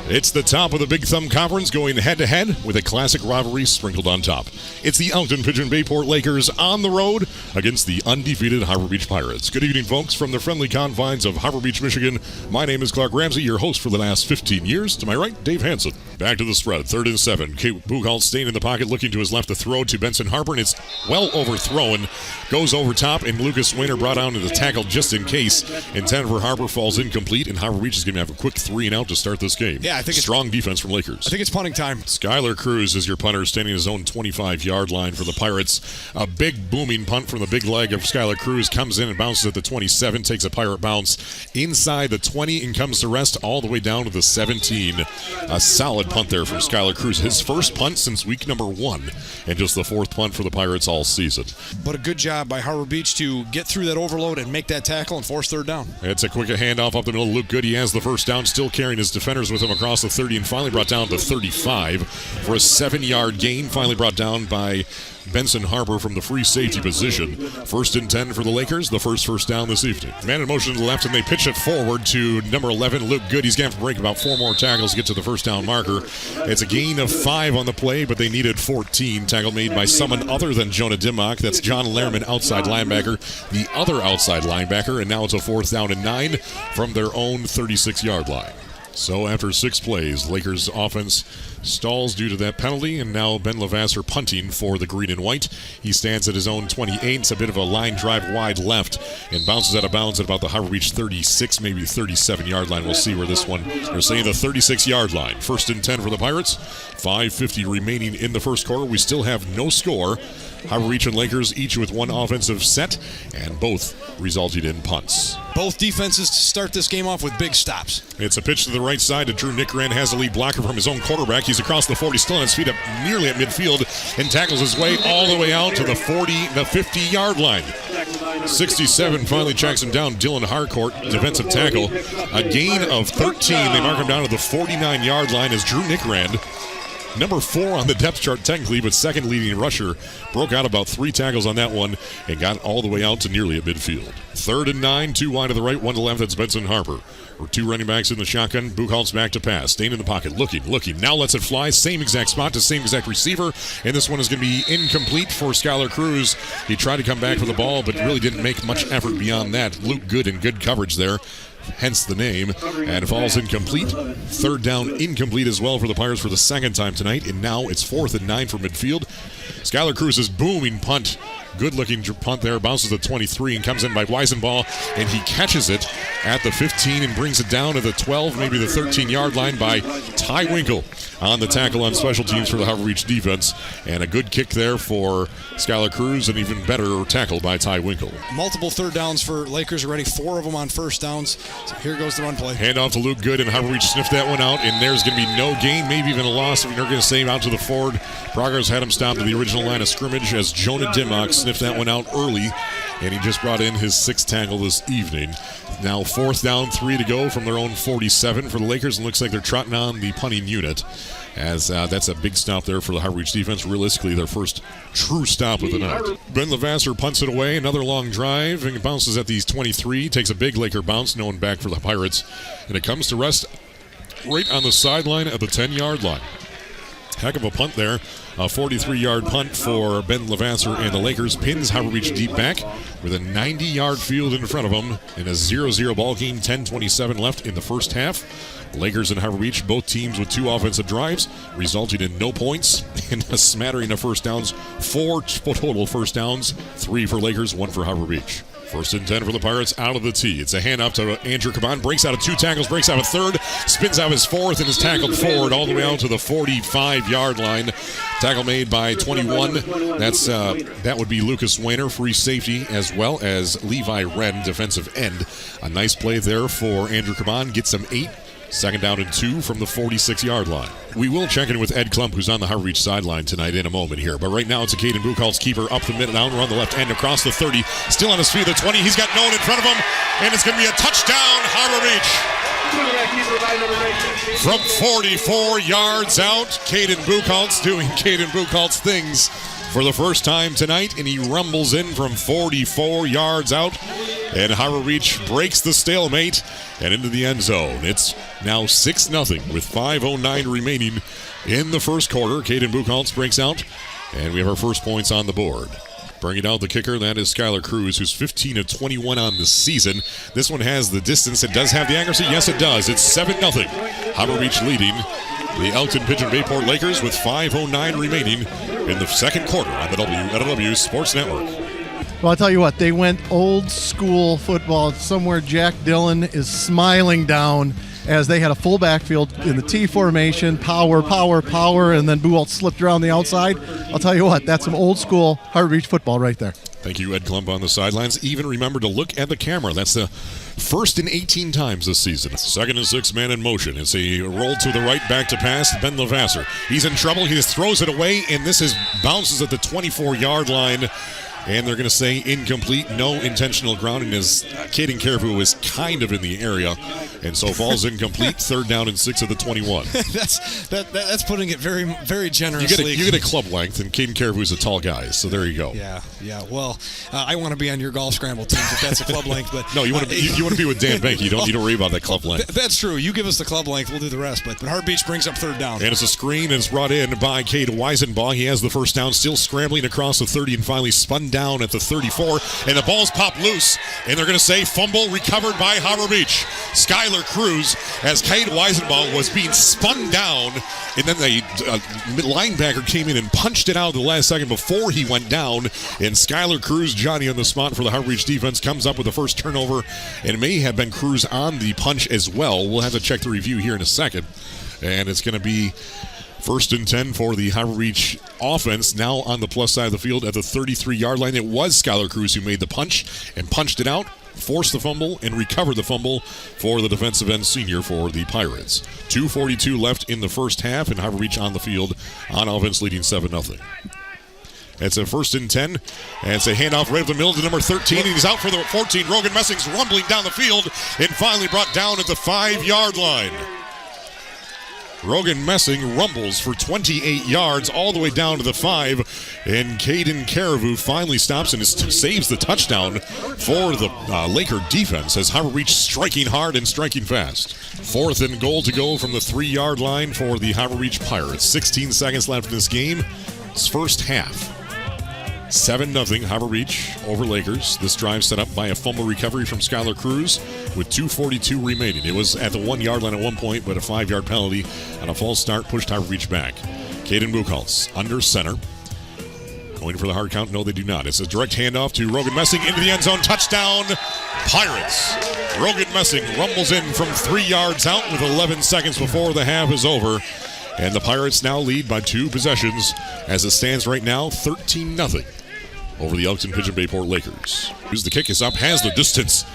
It's the top of the Big Thumb Conference going head-to-head with a classic rivalry sprinkled on top. It's the Elkton Pigeon Bayport Lakers on the road against the undefeated Harbor Beach Pirates. Good evening, folks, from the friendly confines of Harbor Beach, Michigan. My name is Clark Ramsey, your host for the last 15 years. To my right, Dave Hanson. Back to the spread, 3rd and 7. Kate Buchholz staying in the pocket, looking to his left to throw to Benson Harper, and it's well overthrown. Goes over top, and Lucas Weiner brought down to the tackle just in case. Intended for Harper, falls incomplete, and Harbor Beach is going to have a quick 3-and-out to start this game. Yeah, I think strong defense from Lakers. I think it's punting time. Skylar Cruz is your punter, standing his own 25-yard line for the Pirates. A big booming punt from the big leg of Skylar Cruz comes in and bounces at the 27, takes a Pirate bounce inside the 20 and comes to rest all the way down to the 17. A solid punt there from Skylar Cruz. His first punt since week number 1 and just the 4th punt for the Pirates all season. But a good job by Harbor Beach to get through that overload and make that tackle and force 3rd down. It's a quick handoff up the middle. Luke Good, he has the first down, still carrying his defenders with him across the 30 and finally brought down to 35 for a 7-yard gain. Finally brought down by Benson Harper from the free safety position. 1st and 10 for the Lakers, the first down this evening. Man in motion to the left, and they pitch it forward to number 11, Luke Good. He's going to have to break about 4 more tackles to get to the first down marker. It's a gain of 5 on the play, but they needed 14. Tackle made by someone other than Jonah Dimmock. That's John Lehrman, outside linebacker, the other outside linebacker, and now it's a 4th down and 9 from their own 36-yard line. So after 6 plays, Lakers offense stalls due to that penalty, and now Ben Levasseur punting for the green and white. He stands at his own 28. It's a bit of a line drive wide left and bounces out of bounds at about the Harbor Beach 36, maybe 37-yard line. We'll see where this one, they're saying the 36-yard line. 1st and 10 for the Pirates. 5:50 remaining in the first quarter. We still have no score. Harbor Beach and Lakers each with 1 offensive set, and both resulted in punts. Both defenses to start this game off with big stops. It's a pitch to the right side to Drew Nickrand, has a lead blocker from his own quarterback. He's across the 40, still on his feet up nearly at midfield, and tackles his way all the way out to the 50-yard line. 67 finally tracks him down. Dylan Harcourt, defensive tackle. A gain of 13. They mark him down to the 49-yard line as Drew Nickrand, number 4 on the depth chart technically, but second leading rusher, broke out about 3 tackles on that one and got all the way out to nearly at midfield. 3rd and 9, 2 wide to the right, 1 to the left. That's Benson Harper. Or 2 running backs in the shotgun. Buchholz back to pass. Staying in the pocket. Looking. Now lets it fly. Same exact spot to same exact receiver. And this one is going to be incomplete for Skylar Cruz. He tried to come back for the ball, but really didn't make much effort beyond that. Luke Good in good coverage there. Hence the name, and it falls incomplete. 3rd down incomplete as well for the Pirates for the 2nd time tonight, and now it's 4th and 9 for midfield. Skylar Cruz's booming punt, good-looking punt there, bounces to 23 and comes in by Weisenball, and he catches it at the 15 and brings it down to the 12, maybe the 13-yard line by Ty Winkle on the tackle on special teams for the Harbor Beach defense, and a good kick there for Skylar Cruz, and even better tackle by Ty Winkle. Multiple 3rd downs for Lakers already, 4 of them on 1st downs. So here goes the run play. Hand off to Luke Good, and Harbor Beach sniffed that one out, and there's going to be no gain, maybe even a loss. If you're going to save out to the forward, Progress had him stopped at the original line of scrimmage as Jonah Dimmock sniffed that one out early, and he just brought in his 6th tackle this evening. Now 4th down, 3 to go from their own 47 for the Lakers, and looks like they're trotting on the punting unit, as that's a big stop there for the Harbor Beach defense. Realistically, their first true stop of the night. Ben Levasseur punts it away, another long drive, and it bounces at the 23, takes a big Laker bounce, no one back for the Pirates, and it comes to rest right on the sideline at the 10-yard line. Heck of a punt there. A 43-yard punt for Ben Levasseur, and the Lakers pins Harbor Beach deep back with a 90-yard field in front of them in a 0-0 ball game. 10:27 left in the first half. Lakers and Harbor Beach, both teams with 2 offensive drives, resulting in no points and a smattering of first downs. 4 total first downs, 3 for Lakers, 1 for Harbor Beach. 1st and 10 for the Pirates out of the tee. It's a handoff to Andrew Caban. Breaks out of 2 tackles, breaks out of 3rd, spins out his 4th, and is tackled forward all the way out to the 45-yard line. Tackle made by 21. That would be Lucas Weiner, free safety, as well as Levi Wren, defensive end. A nice play there for Andrew Caban. Gets him 8. 2nd down and 2 from the 46-yard line. We will check in with Ed Klump, who's on the Harbor Beach sideline tonight, in a moment here. But right now it's a Caden Buchholz keeper up the middle, down around the left end, across the 30. Still on his feet, the 20. He's got no one in front of him, and it's going to be a touchdown, Harbor Beach. From 44 yards out, Caden Buchholz doing Caden Buchholz things for the first time tonight, and he rumbles in from 44 yards out And Harbor Beach breaks the stalemate and into the end zone. It's now 6-0 with 5:09 remaining in the first quarter. Caden Buchholz breaks out, and we have our first points on the board. Bringing out the kicker, that is Skylar Cruz, who's 15 of 21 on the season. This one has the distance. It does have the accuracy. Yes, it does. It's 7-0. Harbor Beach leading the Elkton Pigeon Bayport Lakers with 5:09 remaining in the second quarter on the WLW Sports Network. Well, I'll tell you what, they went old school football. Somewhere Jack Dillon is smiling down as they had a full backfield in the T formation, power, and then Buchholz slipped around the outside. I'll tell you what, that's some old school Harbor Beach football right there. Thank you, Ed Klump, on the sidelines. Even remember to look at the camera. That's the first in 18 times this season. 2nd and 6, man in motion. It's a roll to the right, back to pass. Ben Levasseur. He's in trouble. He just throws it away, and this bounces at the 24-yard line. And they're going to say incomplete, no intentional grounding, as Caden Caribou was kind of in the area, and so falls incomplete. 3rd down and 6 at the 21. That's putting it very, very generously. You get a club length, and Caden Caribou is a tall guy, so there you go. Yeah. Well, I want to be on your golf scramble team if that's a club length, but no, you want to be with Dan Bank. You don't worry about that club length. That's true. You give us the club length, we'll do the rest. But Harbor Beach brings up 3rd down, and it's a screen, and it's brought in by Cade Weisenbaugh. He has the first down, still scrambling across the 30, and finally spun down at the 34, and the ball's popped loose, and they're going to say fumble recovered by Harbor Beach. Skylar Cruz, as Cade Weisenbaugh was being spun down, and then the linebacker came in and punched it out at the last second before he went down, and Skylar Cruz, Johnny on the spot for the Harbor Beach defense, comes up with the first turnover, and it may have been Cruz on the punch as well. We'll have to check the review here in a second, and it's going to be 1st and 10 for the Harbor Beach offense, now on the plus side of the field at the 33-yard line. It was Skylar Cruz who made the punch and punched it out, forced the fumble, and recovered the fumble for the defensive end senior for the Pirates. 2:42 left in the first half, and Harbor Beach on the field on offense leading 7-0. It's a 1st and 10, and it's a handoff right up the middle to number 13. He's out for the 14. Rogan Messing's rumbling down the field and finally brought down at the 5-yard line. Rogan Messing rumbles for 28 yards all the way down to the 5, and Caden Caribou finally stops and saves the touchdown for the Laker defense as Harbor Beach striking hard and striking fast. 4th and goal to go from the 3-yard line for the Harbor Beach Pirates. 16 seconds left in this game. It's first half. 7-0 Harbor Beach over Lakers. This drive set up by a fumble recovery from Skylar Cruz with 2:42 remaining. It was at the 1-yard line at one point, but a 5-yard penalty and a false start pushed Harbor Beach back. Caden Buchholz under center. Going for the hard count? No, they do not. It's a direct handoff to Rogan Messing into the end zone. Touchdown, Pirates. Rogan Messing rumbles in from 3 yards out with 11 seconds before the half is over. And the Pirates now lead by 2 possessions as it stands right now, 13-0 over the Elkton Pigeon Bayport Lakers. Who's the kick is up, has the distance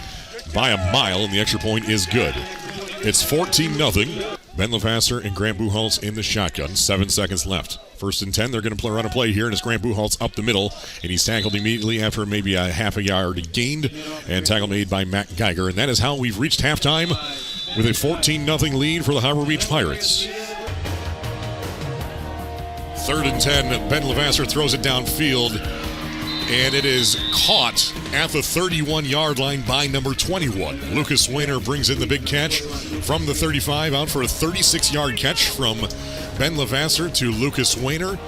by a mile, and the extra point is good. It's 14-0. Ben Levasseur and Grant Buchholz in the shotgun. 7 seconds left. 1st and 10. They're going to run a play here, and it's Grant Buchholz up the middle, and he's tackled immediately after maybe a half a yard gained, and tackle made by Matt Geiger. And that is how we've reached halftime with a 14-0 lead for the Harbor Beach Pirates. 3rd and 10, Ben Levasseur throws it downfield, and it is caught at the 31-yard line by number 21. Lucas Wainer brings in the big catch from the 35, out for a 36-yard catch from Ben Levasseur to Lucas Wainer.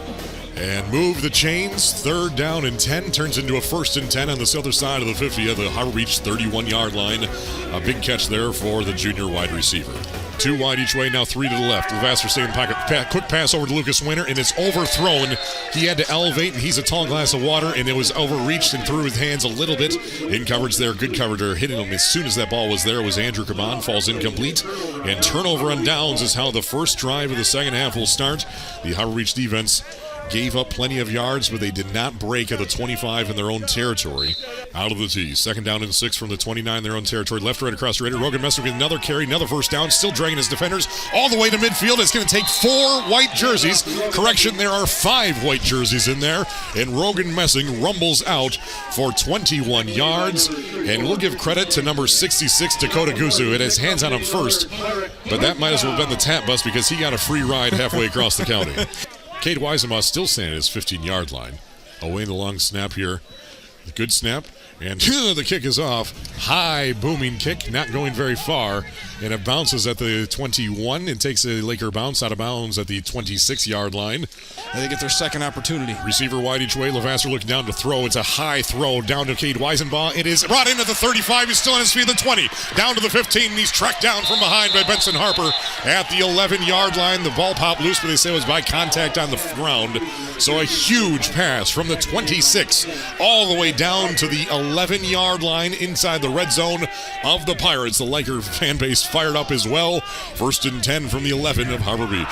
And move the chains. 3rd down and 10 turns into a 1st and 10 on this other side of the 50 of the Harbor Beach 31-yard line. A big catch there for the junior wide receiver. 2 wide each way, now 3 to the left. Levasseur staying in the pocket. Quick pass over to Lucas Wainer, and it's overthrown. He had to elevate, and he's a tall glass of water, and it was overreached and through his hands a little bit. In coverage there, good coverage there. Hitting him as soon as that ball was there was Andrew Caban. Falls incomplete. And turnover on downs is how the first drive of the second half will start. The Harbor Beach defense gave up plenty of yards, but they did not break at the 25 in their own territory. Out of the tee. 2nd down and 6 from the 29 in their own territory. Left, right across the radar. Rogan Messing with another carry, another 1st down. Still dragging his defenders all the way to midfield. It's going to take 4 white jerseys. Correction, there are 5 white jerseys in there. And Rogan Messing rumbles out for 21 yards. And we'll give credit to number 66, Dakota Guzu. It has hands on him first, but that might as well have been the tap bus because he got a free ride halfway across the county. Cade Weisenbaugh still standing at his 15-yard line. Away in the long snap here. Good snap. And the kick is off. High booming kick, not going very far. And it bounces at the 21 and takes a Laker bounce out of bounds at the 26-yard line. They get their second opportunity. Receiver wide each way. Levasseur looking down to throw. It's a high throw down to Cade Weisenbaugh. It is brought into the 35. He's still on his feet. The 20. Down to the 15. And he's tracked down from behind by Benson Harper at the 11-yard line. The ball popped loose, but they say it was by contact on the ground. So a huge pass from the 26 all the way down to the 11-yard line inside the red zone of the Pirates. The Laker fan base fired up as well. 1st and 10 from the 11 of Harbor Beach.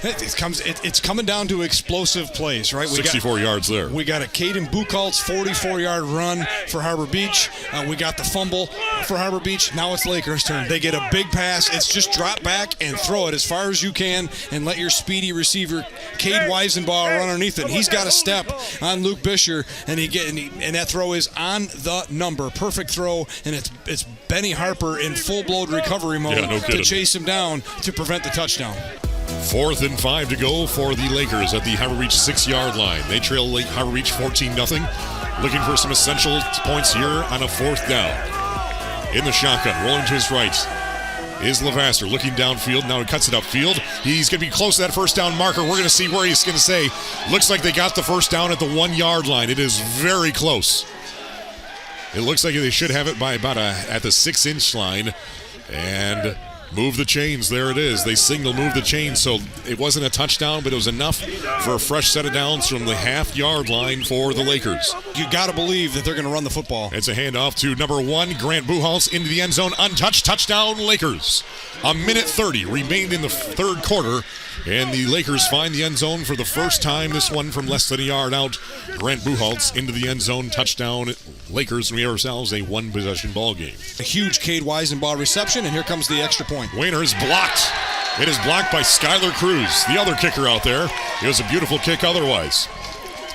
It's coming down to explosive plays, right? 64 yards there. We got a Caden Buchholz 44-yard run for Harbor Beach. We got the fumble for Harbor Beach. Now it's Lakers' turn. They get a big pass. It's just drop back and throw it as far as you can and let your speedy receiver, Cade Weisenbaugh, run underneath it. He's got a step on Luke Bisher, and that throw is on the number. Perfect throw, and it's Benny Harper in full-blown recovery mode to chase him down to prevent the touchdown. 4th and 5 to go for the Lakers at the Harbor Beach 6-yard line. They trail Harbor Beach 14-0. Looking for some essential points here on a 4th down. In the shotgun, rolling to his right is Levasseur looking downfield. Now he cuts it upfield. He's going to be close to that first down marker. We're going to see where he's going to say. Looks like they got the first down at the 1-yard line. It is very close. It looks like they should have it by about at the 6-inch line. And move the chains. There it is. They signal move the chains. So it wasn't a touchdown, but it was enough for a fresh set of downs from the half-yard line for the Lakers. You got to believe that they're going to run the football. It's a handoff to number 1, Grant Buchholz, into the end zone. Untouched. Touchdown, Lakers. 1:30 remained in the third quarter, and the Lakers find the end zone for the first time. This one from less than a yard out. Grant Buchholz into the end zone. Touchdown, Lakers. And we have ourselves a one-possession ball game. A huge Cade Weisenbaugh reception, and here comes the extra point. Wayner is blocked. It is blocked by Skylar Cruz, the other kicker out there. It was a beautiful kick otherwise.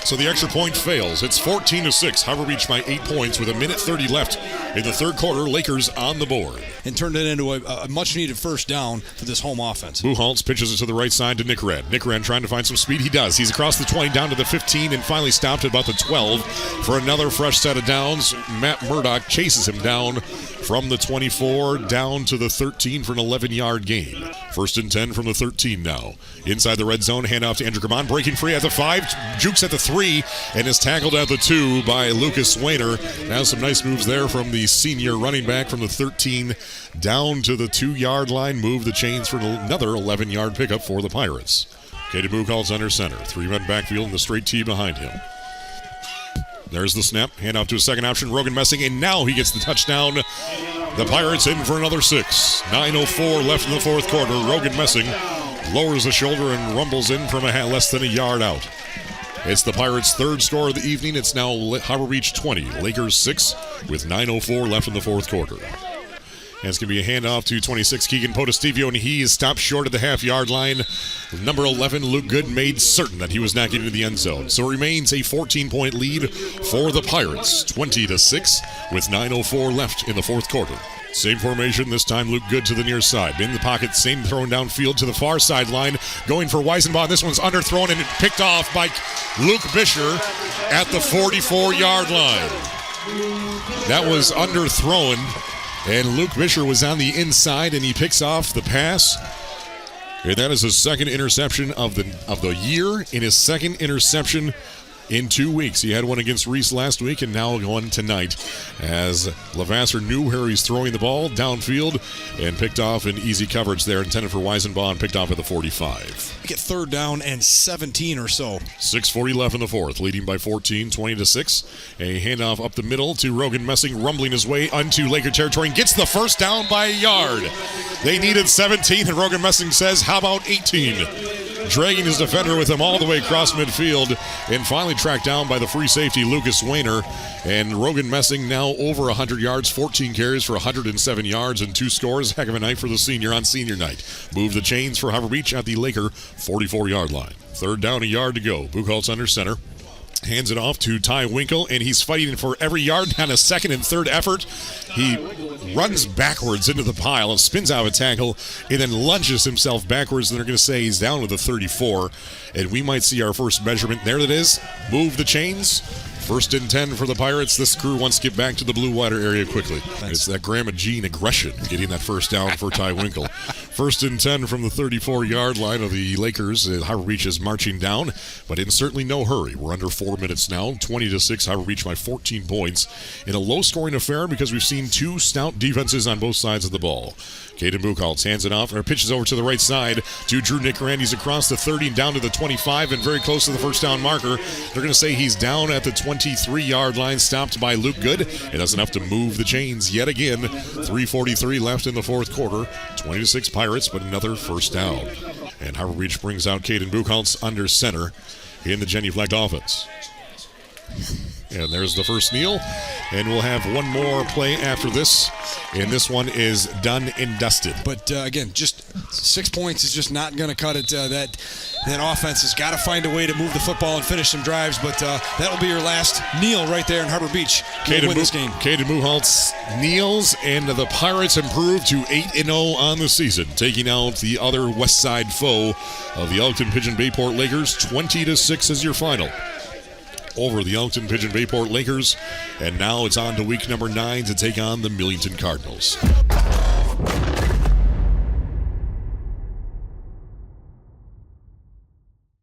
So the extra point fails. It's 14-6. Harbor Beach by 8 points with 1:30 left in the third quarter. Lakers on the board. And turned it into a much-needed first down for this home offense. Buchholz pitches it to the right side to Nick Red. Nick Red trying to find some speed. He does. He's across the 20 down to the 15 and finally stopped at about the 12 for another fresh set of downs. Matt Murdoch chases him down from the 24 down to the 13 for an 11-yard gain. 1st and 10 from the 13 now. Inside the red zone, handoff to Andrew Gramont, breaking free at the 5, jukes at the 3, and is tackled at the 2 by Lucas Wayner. Now some nice moves there from the senior running back from the 13 down to the 2-yard line. Move the chains for another 11-yard pickup for the Pirates. Caden Buchholz under center. 3-man backfield and the straight tee behind him. There's the snap. Hand out to a second option, Rogan Messing, and now he gets the touchdown. The Pirates in for another 6. 9:04 left in the fourth quarter. Rogan Messing lowers the shoulder and rumbles in from less than a yard out. It's the Pirates' third score of the evening. It's now Harbor Beach 20, Lakers 6, with 9:04 left in the fourth quarter. And it's going to be a handoff to 26, Keegan Potestivio, and he is stopped short of the half-yard line. Number 11, Luke Good, made certain that he was not getting to the end zone. So it remains a 14-point lead for the Pirates, 20-6, with 9:04 left in the fourth quarter. Same formation, this time Luke Good to the near side. In the pocket, same throwing downfield to the far sideline, going for Weisenbaugh. This one's underthrown and picked off by Luke Bisher at the 44-yard line. That was underthrown. And Luke Bisher was on the inside, and he picks off the pass. And that is his second interception of the year, and his second interception in 2 weeks. He had one against Reese last week and now one tonight, as Levasseur knew where he's throwing the ball downfield and picked off in easy coverage there, intended for Weisenbaugh, and picked off at the 45. Get 3rd down and 17 or so. 6:40 left in the fourth, leading by 14, 20-6. A handoff up the middle to Rogan Messing, rumbling his way onto Laker territory, and gets the first down by a yard. They needed 17, and Rogan Messing says, how about 18? Dragging his defender with him all the way across midfield, and finally tracked down by the free safety Lucas Wayner. And Rogan Messing now over 100 yards, 14 carries for 107 yards and 2 scores. Heck of a night for the senior on senior night. Move the chains for Harbor Beach at the Laker 44-yard line. 3rd down, a yard to go. Buchholz under center. Hands it off to Ty Winkle, and he's fighting for every yard on a second and third effort. He runs backwards into the pile and spins out of a tackle and then lunges himself backwards, and they're going to say he's down with a 34. And we might see our first measurement. There it is. Move the chains First and 10 for the Pirates. This crew wants to get back to the blue water area quickly. It's that Grandma Jean aggression getting that first down for Ty Winkle. First and 10 from the 34-yard line of the Lakers. Harbor Beach is marching down, but in certainly no hurry. We're under 4 minutes now. 20-6. Harbor Beach by 14 points in a low-scoring affair because we've seen two stout defenses on both sides of the ball. Caden Buchholz hands it off, or pitches over to the right side to Drew Nickerandes across the 30 and down to the 25 and very close to the first down marker. They're going to say he's down at the 23-yard line, stopped by Luke Good. It doesn't have to move the chains yet again. 3:43 left in the fourth quarter. 20-6 Pirates, but another first down. And Harbor Beach brings out Caden Buchholz under center in the genuflect offense. And there's the first kneel. And we'll have one more play after this. And this one is done and dusted. But again, just 6 points is just not going to cut it. That offense has got to find a way to move the football and finish some drives. But that will be your last kneel right there in Harbor Beach. Win this game. Caden Buchholz kneels, and the Pirates improve to 8-0 on the season, taking out the other West Side foe of the Elkton Pigeon Bayport Lakers. 20-6 is your final over the Elkton Pigeon Bayport Lakers. And now it's on to week number 9 to take on the Millington Cardinals.